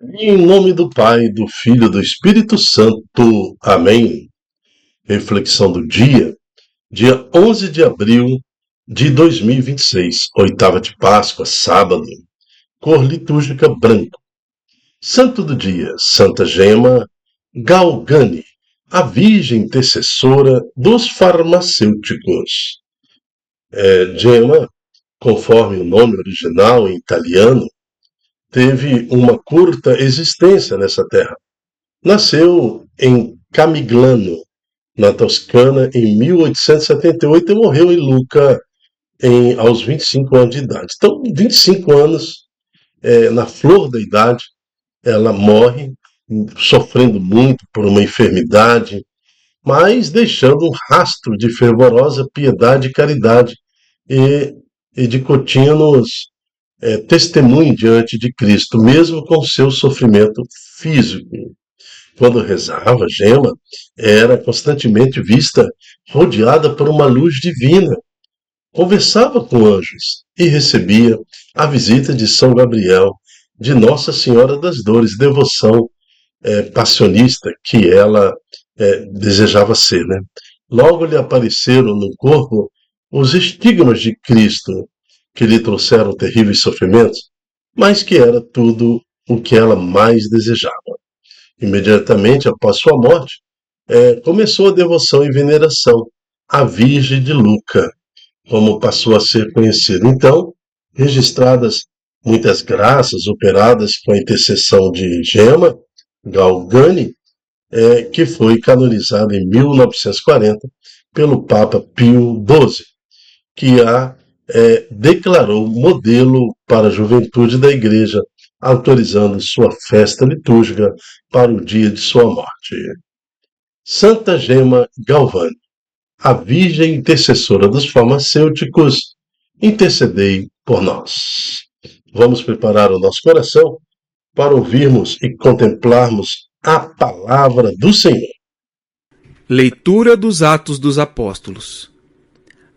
Em nome do Pai, do Filho e do Espírito Santo. Amém. Reflexão do dia 11 de abril de 2026, oitava de Páscoa, sábado. Cor litúrgica branco. Santo do dia, Santa Gema Galgani, a Virgem intercessora dos farmacêuticos. Gema, conforme o nome original em italiano, teve uma curta existência nessa terra. Nasceu em Camiglano, na Toscana, em 1878 e morreu em Lucca aos 25 anos de idade. Então, 25 anos, na flor da idade, ela morre, sofrendo muito por uma enfermidade, mas deixando um rastro de fervorosa piedade e caridade e de contínuos testemunho diante de Cristo, mesmo com seu sofrimento físico. Quando rezava, Gema era constantemente vista rodeada por uma luz divina. Conversava com anjos e recebia a visita de São Gabriel, de Nossa Senhora das Dores, devoção passionista que ela desejava ser. Né? Logo lhe apareceram no corpo os estigmas de Cristo, que lhe trouxeram terríveis sofrimentos, mas que era tudo o que ela mais desejava. Imediatamente após sua morte, começou a devoção e veneração à Virgem de Lucca, como passou a ser conhecido. Então, registradas muitas graças operadas com a intercessão de Gema Galgani, que foi canonizada em 1940 pelo Papa Pio XII, que a declarou modelo para a juventude da Igreja, autorizando sua festa litúrgica para o dia de sua morte. Santa Gema Galvani, a Virgem intercessora dos farmacêuticos, intercedei por nós. Vamos preparar o nosso coração para ouvirmos e contemplarmos a palavra do Senhor. Leitura dos Atos dos Apóstolos.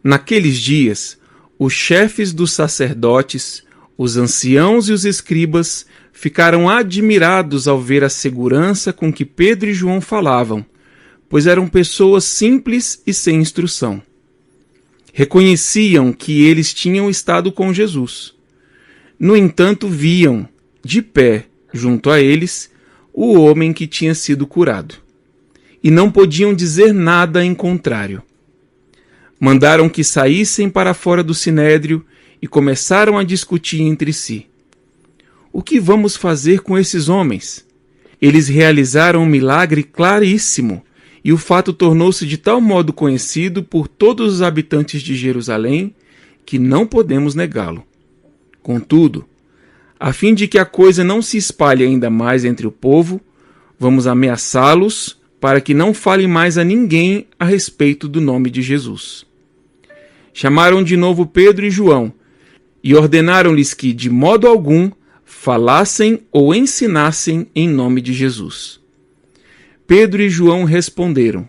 Naqueles dias, os chefes dos sacerdotes, os anciãos e os escribas ficaram admirados ao ver a segurança com que Pedro e João falavam, pois eram pessoas simples e sem instrução. Reconheciam que eles tinham estado com Jesus. No entanto, viam, de pé, junto a eles, o homem que tinha sido curado. E não podiam dizer nada em contrário. Mandaram que saíssem para fora do sinédrio e começaram a discutir entre si. O que vamos fazer com esses homens? Eles realizaram um milagre claríssimo, e o fato tornou-se de tal modo conhecido por todos os habitantes de Jerusalém que não podemos negá-lo. Contudo, a fim de que a coisa não se espalhe ainda mais entre o povo, vamos ameaçá-los para que não falem mais a ninguém a respeito do nome de Jesus. Chamaram de novo Pedro e João e ordenaram-lhes que, de modo algum, falassem ou ensinassem em nome de Jesus. Pedro e João responderam: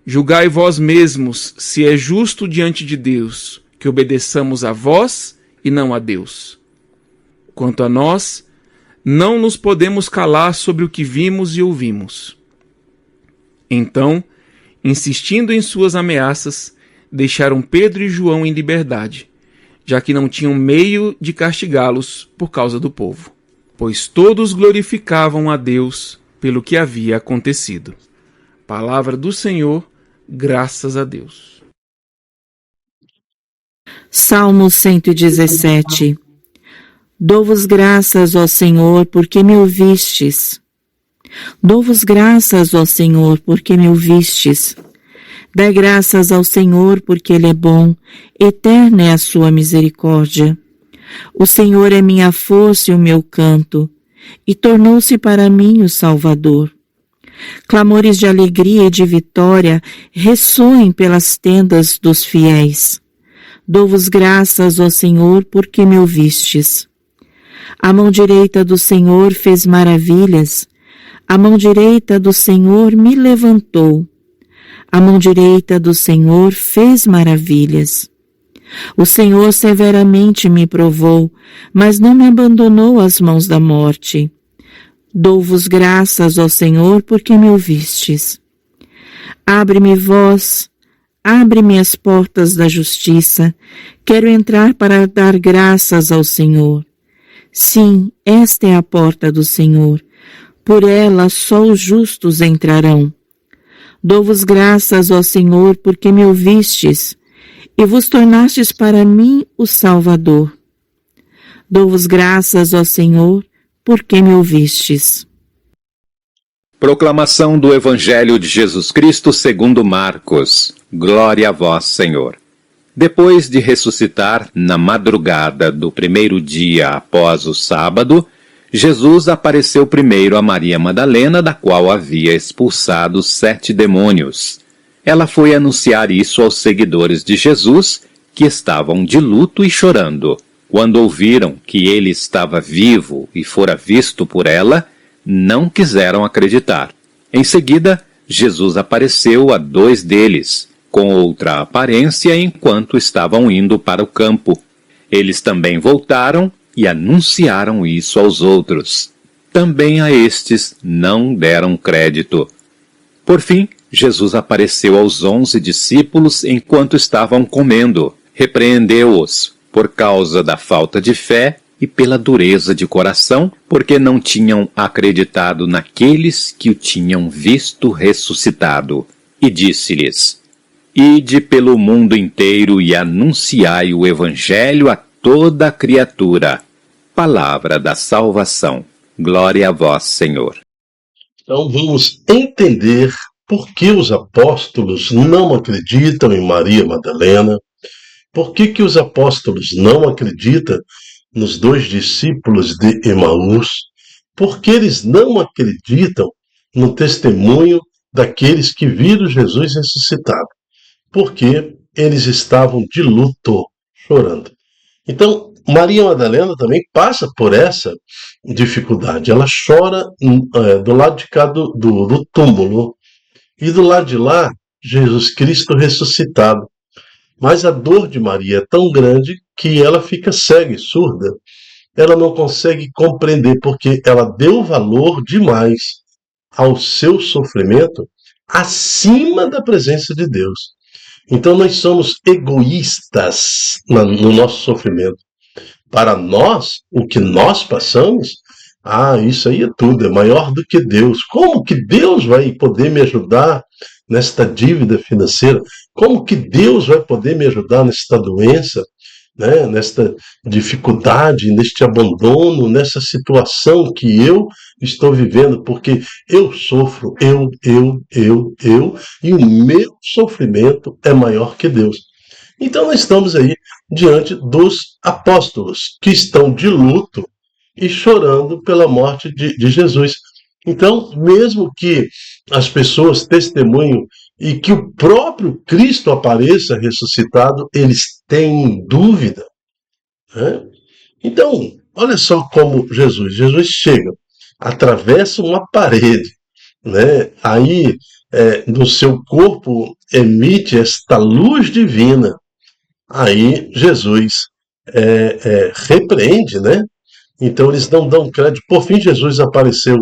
Julgai vós mesmos se é justo diante de Deus que obedeçamos a vós e não a Deus. Quanto a nós, não nos podemos calar sobre o que vimos e ouvimos. Então, insistindo em suas ameaças, deixaram Pedro e João em liberdade, já que não tinham meio de castigá-los por causa do povo, pois todos glorificavam a Deus pelo que havia acontecido. Palavra do Senhor, graças a Deus. Salmo 117. Dou-vos graças, ó Senhor, porque me ouvistes. Dou-vos graças, ó Senhor, porque me ouvistes. Dai graças ao Senhor, porque Ele é bom, eterna é a sua misericórdia. O Senhor é minha força e o meu canto, e tornou-se para mim o Salvador. Clamores de alegria e de vitória ressoem pelas tendas dos fiéis. Dou-vos graças, ó Senhor, porque me ouvistes. A mão direita do Senhor fez maravilhas. A mão direita do Senhor me levantou. A mão direita do Senhor fez maravilhas. O Senhor severamente me provou, mas não me abandonou às mãos da morte. Dou-vos graças, ó Senhor, porque me ouvistes. Abre-me, vós, abre-me as portas da justiça. Quero entrar para dar graças ao Senhor. Sim, esta é a porta do Senhor. Por ela só os justos entrarão. Dou-vos graças, ó Senhor, porque me ouvistes, e vos tornastes para mim o Salvador. Dou-vos graças, ó Senhor, porque me ouvistes. Proclamação do Evangelho de Jesus Cristo segundo Marcos. Glória a vós, Senhor. Depois de ressuscitar na madrugada do primeiro dia após o sábado, Jesus apareceu primeiro a Maria Madalena, da qual havia expulsado 7 demônios. Ela foi anunciar isso aos seguidores de Jesus, que estavam de luto e chorando. Quando ouviram que ele estava vivo e fora visto por ela, não quiseram acreditar. Em seguida, Jesus apareceu a 2 deles, com outra aparência, enquanto estavam indo para o campo. Eles também voltaram e anunciaram isso aos outros. Também a estes não deram crédito. Por fim, Jesus apareceu aos 11 discípulos enquanto estavam comendo. Repreendeu-os por causa da falta de fé e pela dureza de coração, porque não tinham acreditado naqueles que o tinham visto ressuscitado. E disse-lhes: Ide pelo mundo inteiro e anunciai o Evangelho a toda criatura. Palavra da salvação. Glória a vós, Senhor. Então vamos entender por que os apóstolos não acreditam em Maria Madalena, por que os apóstolos não acreditam nos 2 discípulos de Emaús, por que eles não acreditam no testemunho daqueles que viram Jesus ressuscitado, porque eles estavam de luto, chorando. Então, Maria Madalena também passa por essa dificuldade. Ela chora do lado de cá do túmulo, e do lado de lá, Jesus Cristo ressuscitado. Mas a dor de Maria é tão grande que ela fica cega e surda. Ela não consegue compreender, porque ela deu valor demais ao seu sofrimento acima da presença de Deus. Então nós somos egoístas no nosso sofrimento. Para nós, o que nós passamos, isso aí é tudo, é maior do que Deus. Como que Deus vai poder me ajudar nesta dívida financeira? Como que Deus vai poder me ajudar nesta doença, né? Nesta dificuldade, neste abandono, nessa situação que eu estou vivendo? Porque eu sofro, e o meu sofrimento é maior que Deus. Então nós estamos aí diante dos apóstolos, que estão de luto e chorando pela morte de Jesus. Então, mesmo que as pessoas testemunhem e que o próprio Cristo apareça ressuscitado, eles têm dúvida, né? Então, olha só como Jesus chega, atravessa uma parede, né? Aí, no seu corpo emite esta luz divina. Aí Jesus repreende, né? Então eles não dão crédito. Por fim, Jesus apareceu,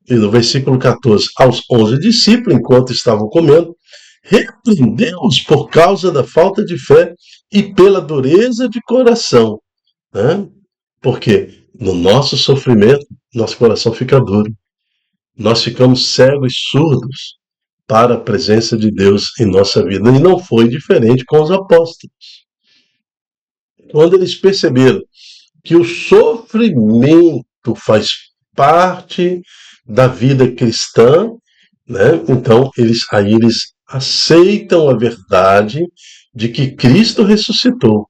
no versículo 14, aos 11 discípulos, enquanto estavam comendo, repreendeu-os por causa da falta de fé e pela dureza de coração, né? Porque no nosso sofrimento, nosso coração fica duro. Nós ficamos cegos e surdos para a presença de Deus em nossa vida. E não foi diferente com os apóstolos. Quando eles perceberam que o sofrimento faz parte da vida cristã, né? Então eles aceitam a verdade de que Cristo ressuscitou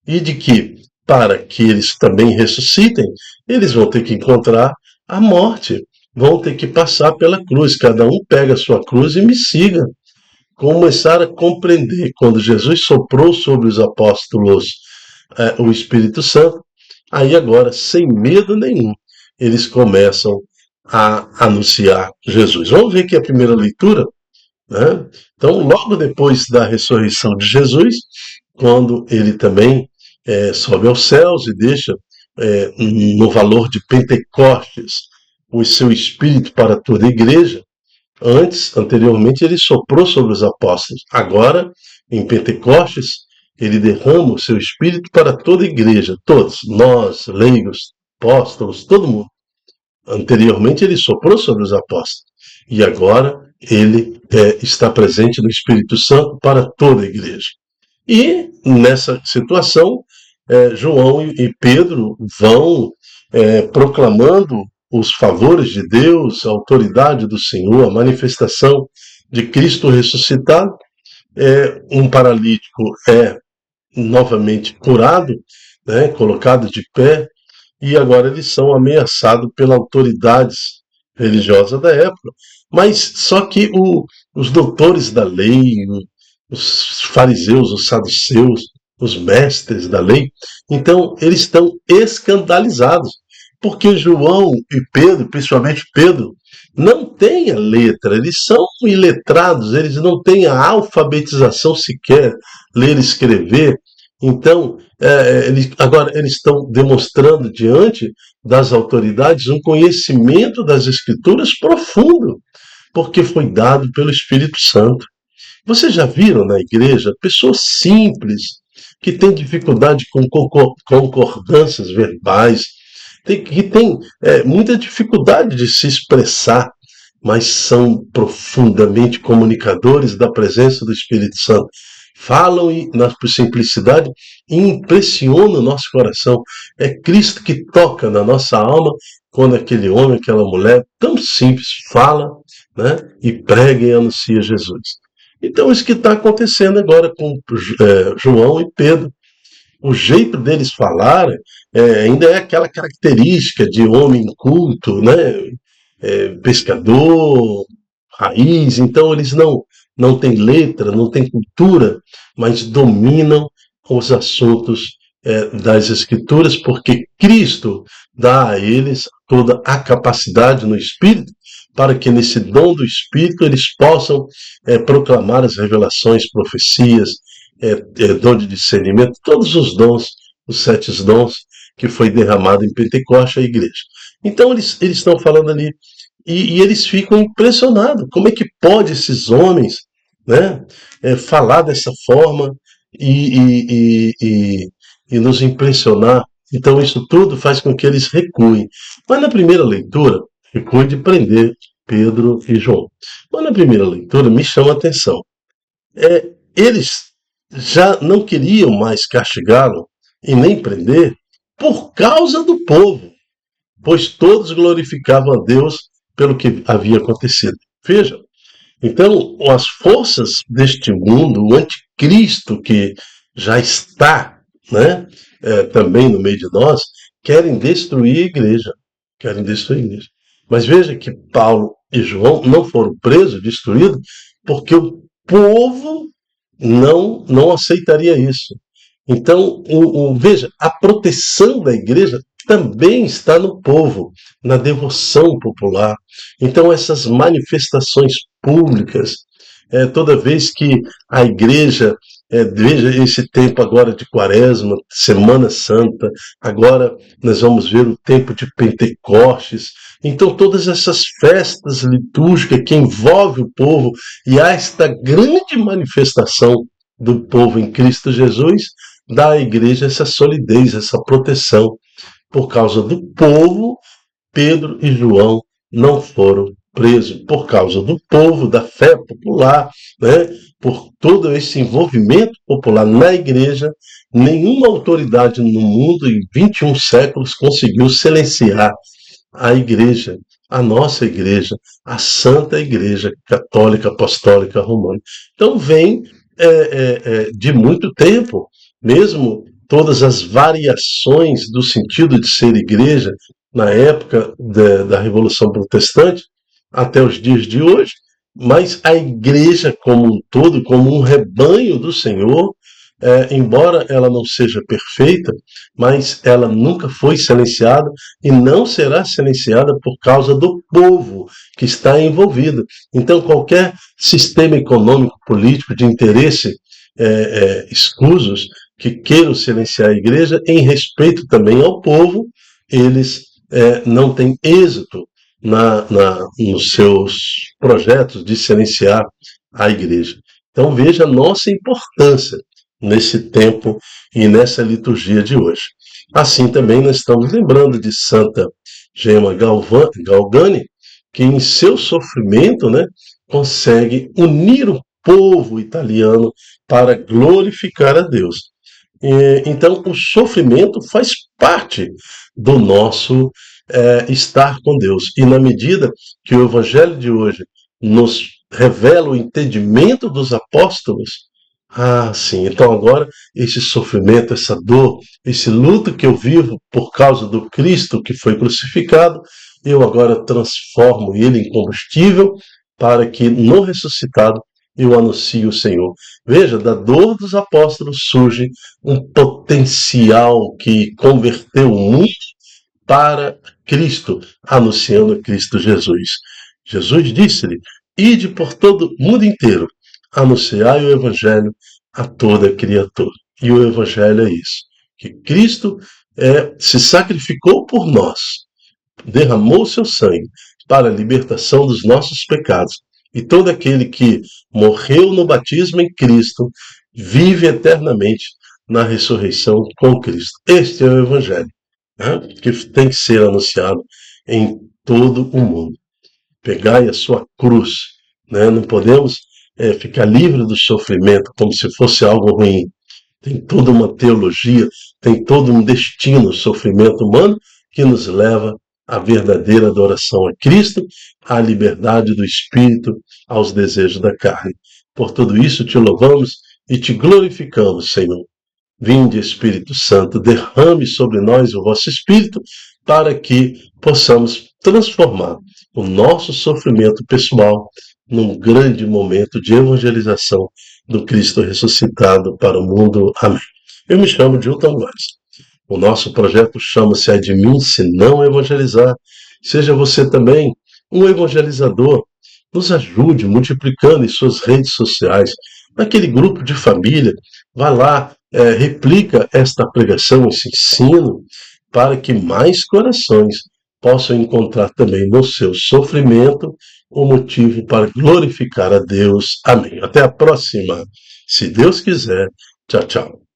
e de que, para que eles também ressuscitem, eles vão ter que encontrar a morte, vão ter que passar pela cruz. Cada um pega a sua cruz e me siga. Começar a compreender, quando Jesus soprou sobre os apóstolos o Espírito Santo, aí agora, sem medo nenhum, eles começam a anunciar Jesus. Vamos ver aqui a primeira leitura, né? Então, logo depois da ressurreição de Jesus, quando ele também sobe aos céus e deixa no valor de Pentecostes o seu Espírito para toda a igreja. Anteriormente, ele soprou sobre os apóstolos. Agora, em Pentecostes, ele derrama o seu Espírito para toda a igreja, todos, nós, leigos, apóstolos, todo mundo. Anteriormente, ele soprou sobre os apóstolos. E agora, ele está presente no Espírito Santo para toda a igreja. E, nessa situação, João e Pedro vão proclamando os favores de Deus, a autoridade do Senhor, a manifestação de Cristo ressuscitado. Um paralítico é novamente curado, né, colocado de pé, e agora eles são ameaçados pelas autoridades religiosas da época. Mas só que os doutores da lei, os fariseus, os saduceus, os mestres da lei, então eles estão escandalizados, porque João e Pedro, principalmente Pedro, não têm a letra, eles são iletrados, eles não têm a alfabetização sequer, ler e escrever. Então, agora eles estão demonstrando diante das autoridades um conhecimento das Escrituras profundo, porque foi dado pelo Espírito Santo. Vocês já viram na igreja pessoas simples, que têm dificuldade com concordâncias verbais, que têm muita dificuldade de se expressar, mas são profundamente comunicadores da presença do Espírito Santo. Falam na simplicidade e impressionam o nosso coração. É Cristo que toca na nossa alma quando aquele homem, aquela mulher tão simples fala, né, e prega e anuncia Jesus. Então, isso que está acontecendo agora com João e Pedro. O jeito deles falar ainda é aquela característica de homem culto, né? Pescador, raiz. Então, eles não têm letra, não têm cultura, mas dominam os assuntos das Escrituras, porque Cristo dá a eles toda a capacidade no Espírito, para que nesse dom do Espírito eles possam proclamar as revelações, profecias, dom de discernimento, todos os dons, os 7 dons que foi derramado em Pentecostes à igreja. Então eles estão falando ali, e eles ficam impressionados. Como é que pode esses homens, né, falar dessa forma e nos impressionar? Então isso tudo faz com que eles recuem. Mas na primeira leitura, recuem de prender Pedro e João. Mas na primeira leitura me chama a atenção. Eles já não queriam mais castigá-lo e nem prender por causa do povo, pois todos glorificavam a Deus pelo que havia acontecido. Veja, então as forças deste mundo, o anticristo que já está, né, também no meio de nós, querem destruir a igreja. Querem destruir a igreja. Mas veja que Paulo e João não foram presos, destruídos, porque o povo não aceitaria isso. Então, veja, a proteção da igreja também está no povo, na devoção popular. Então, essas manifestações públicas, toda vez que a igreja, veja esse tempo agora de Quaresma, Semana Santa, agora nós vamos ver o tempo de Pentecostes. Então, todas essas festas litúrgicas que envolvem o povo, e há esta grande manifestação do povo em Cristo Jesus, dá à igreja essa solidez, essa proteção. Por causa do povo, Pedro e João não foram presos. Por causa do povo, da fé popular, né? Por todo esse envolvimento popular na igreja, nenhuma autoridade no mundo em 21 séculos conseguiu silenciar a igreja, a nossa igreja, a Santa Igreja Católica Apostólica Romana. Então vem de muito tempo, mesmo todas as variações do sentido de ser igreja na época da Revolução Protestante até os dias de hoje, mas a igreja como um todo, como um rebanho do Senhor, embora ela não seja perfeita, mas ela nunca foi silenciada e não será silenciada por causa do povo que está envolvido. Então, qualquer sistema econômico, político, de interesse escusos que queiram silenciar a igreja, em respeito também ao povo, eles não têm êxito nos seus projetos de silenciar a igreja. Então veja a nossa importância nesse tempo e nessa liturgia de hoje. Assim também nós estamos lembrando de Santa Gemma Galgani, que em seu sofrimento, né, consegue unir o povo italiano para glorificar a Deus. Então, o sofrimento faz parte do nosso estar com Deus. E na medida que o Evangelho de hoje nos revela o entendimento dos apóstolos, sim, então agora esse sofrimento, essa dor, esse luto que eu vivo por causa do Cristo que foi crucificado, eu agora transformo ele em combustível para que no ressuscitado eu anuncie o Senhor. Veja, da dor dos apóstolos surge um potencial que converteu o mundo para Cristo, anunciando Cristo Jesus. Jesus disse-lhe: ide por todo o mundo inteiro, anunciai o Evangelho a toda criatura. E o Evangelho é isso, que Cristo se sacrificou por nós, derramou seu sangue para a libertação dos nossos pecados. E todo aquele que morreu no batismo em Cristo vive eternamente na ressurreição com Cristo. Este é o Evangelho, né, que tem que ser anunciado em todo o mundo. Pegai a sua cruz, né? Não podemos ficar livre do sofrimento como se fosse algo ruim. Tem toda uma teologia, tem todo um destino, o sofrimento humano, que nos leva à verdadeira adoração a Cristo, à liberdade do Espírito, aos desejos da carne. Por tudo isso te louvamos e te glorificamos, Senhor. Vinde, Espírito Santo, derrame sobre nós o vosso Espírito, para que possamos transformar o nosso sofrimento pessoal num grande momento de evangelização do Cristo ressuscitado para o mundo. Amém. Eu me chamo Dilton Góes. O nosso projeto chama-se Ai de mim se não evangelizar. Seja você também um evangelizador. Nos ajude multiplicando em suas redes sociais, naquele grupo de família. Vá lá, replica esta pregação, esse ensino, para que mais corações possam encontrar também no seu sofrimento o motivo para glorificar a Deus. Amém. Até a próxima, se Deus quiser. Tchau, tchau.